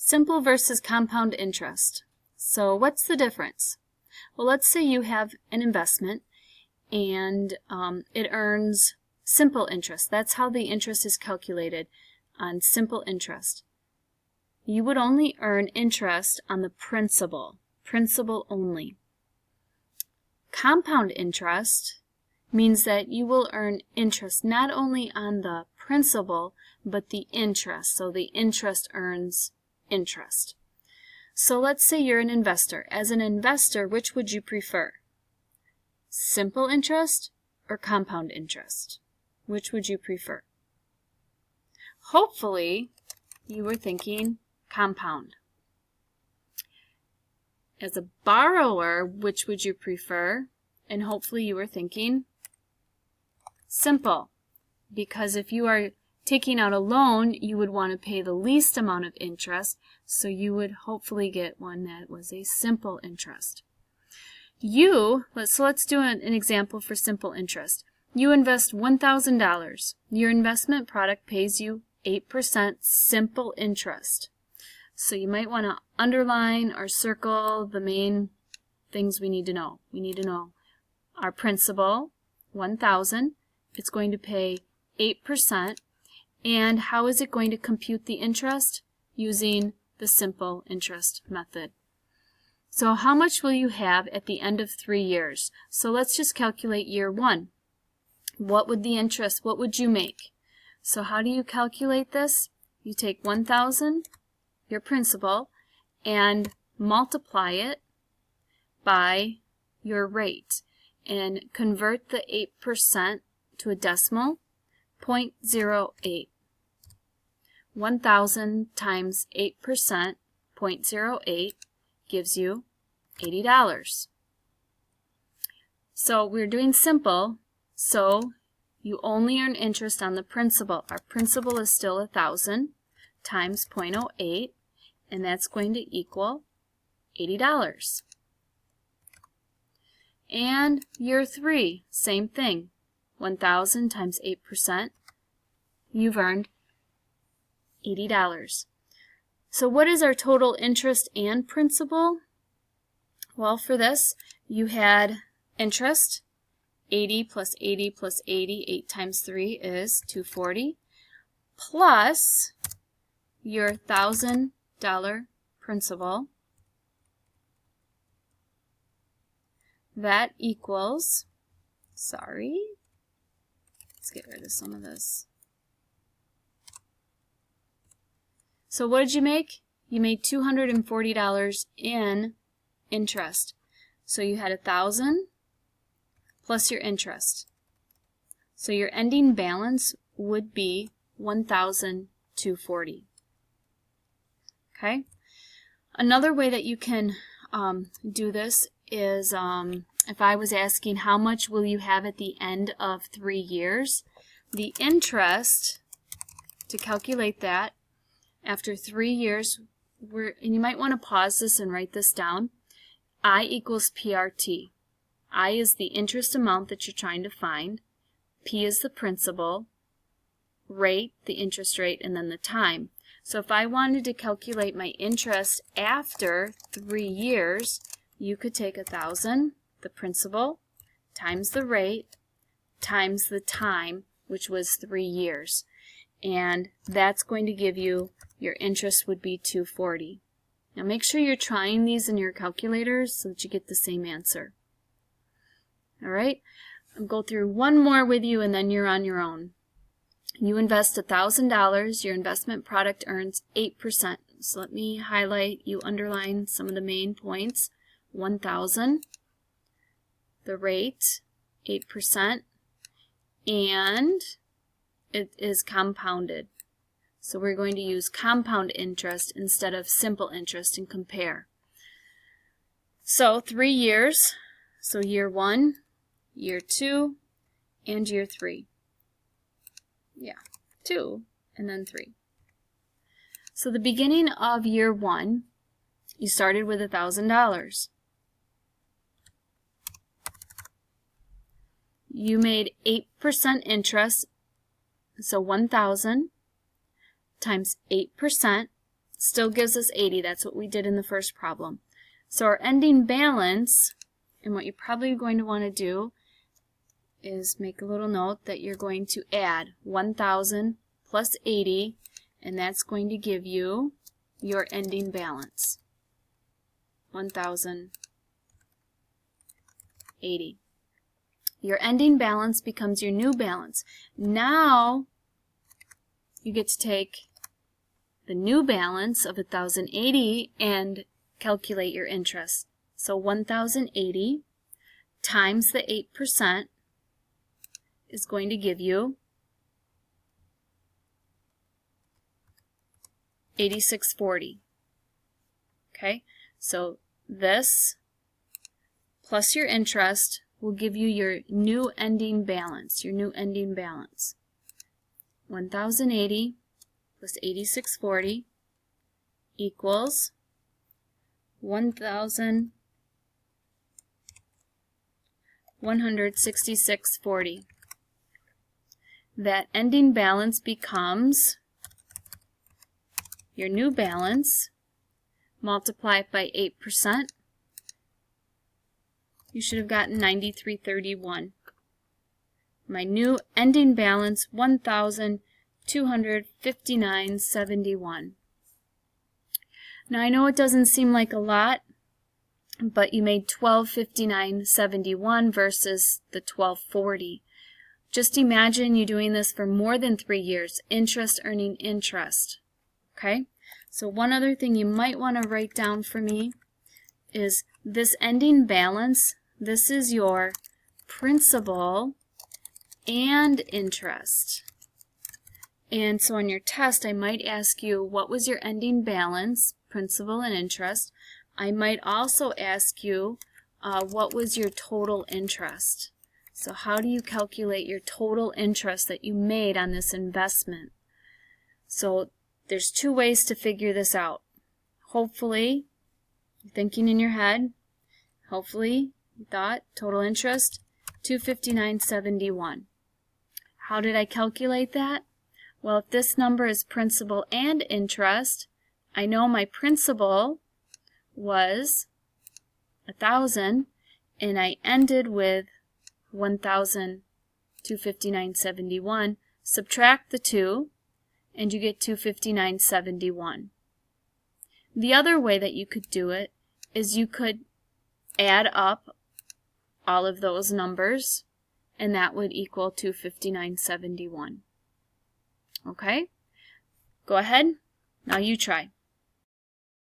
Simple versus compound interest. So what's the difference? Well, let's say you have an investment and it earns simple interest. That's how the interest is calculated on simple interest. You would only earn interest on the principal only. Compound interest means that you will earn interest not only on the principal, but the interest. So the interest earns interest. So let's say you're an investor. As an investor, which would you prefer? Simple interest or compound interest? Which would you prefer? Hopefully, you were thinking compound. As a borrower, which would you prefer? And hopefully you were thinking simple. Because if you are taking out a loan, you would want to pay the least amount of interest, so you would hopefully get one that was a simple interest. Let's do an example for simple interest. You invest $1,000. Your investment product pays you 8% simple interest. So you might want to underline or circle the main things we need to know. We need to know our principal, $1,000. It's going to pay 8%. And how is it going to compute the interest? Using the simple interest method. So how much will you have at the end of 3 years? So let's just calculate year 1. What would you make? So how do you calculate this? You take 1,000, your principal, and multiply it by your rate. And convert the 8% to a decimal, 0.08. 1,000 times 8%, 0.08, gives you $80. So we're doing simple, so you only earn interest on the principal. Our principal is still 1,000 times 0.08, and that's going to equal $80. And year 3, same thing. 1,000 times 8%, you've earned $80. So what is our total interest and principal? Well, for this, you had interest, 80 plus 80 plus 80, 8 times 3 is 240, plus your $1,000 principal. That equals, let's get rid of some of this. So what did you make? You made $240 in interest. So you had 1,000 plus your interest. So your ending balance would be $1,240. Okay? Another way that you can do this is if I was asking how much will you have at the end of 3 years, the interest, to calculate that, after 3 years, and you might want to pause this and write this down, I equals PRT. I is the interest amount that you're trying to find, P is the principal, rate, the interest rate, and then the time. So if I wanted to calculate my interest after 3 years, you could take 1,000, the principal, times the rate, times the time, which was 3 years. And that's going to give you, your interest would be $240. Now make sure you're trying these in your calculators so that you get the same answer. Alright, I'll go through one more with you and then you're on your own. You invest $1,000, your investment product earns 8%. So let me highlight, you underline some of the main points. 1,000, the rate, 8%, and it is compounded. So we're going to use compound interest instead of simple interest and compare. So 3 years, so year 1, year 2, and year 3. Yeah, 2 and then 3. So the beginning of year 1, you started with $1,000. You made 8% interest, so 1,000 times 8%, Still gives us 80. That's what we did in the first problem. So our ending balance, and what you're probably going to want to do is make a little note that you're going to add 1,000 plus 80, and that's going to give you your ending balance. 1,080. Your ending balance becomes your new balance. Now you get to take the new balance of 1,080 and calculate your interest. So 1,080 times the 8% is going to give you 8640. Okay, so this plus your interest will give you your new ending balance. 1,080 plus 8640 equals 1,166.40. That ending balance becomes your new balance. Multiply it by 8%. You should have gotten 93.31. My new ending balance, 1,259.71. Now I know it doesn't seem like a lot, but you made 1259.71 versus the 1240. Just imagine you doing this for more than 3 years, interest earning interest. Okay? So one other thing you might want to write down for me is this ending balance. This is your principal and interest. And so on your test, I might ask you, what was your ending balance, principal and interest? I might also ask you, what was your total interest? So how do you calculate your total interest that you made on this investment? So there's 2 ways to figure this out. Hopefully, you're thinking in your head, hopefully you thought total interest, 259.71. How did I calculate that? Well, if this number is principal and interest, I know my principal was 1,000, and I ended with 1,259.71. Subtract the 2, and you get 259.71. The other way that you could do it is you could add up all of those numbers, and that would equal 259.71. Okay? Go ahead. Now you try.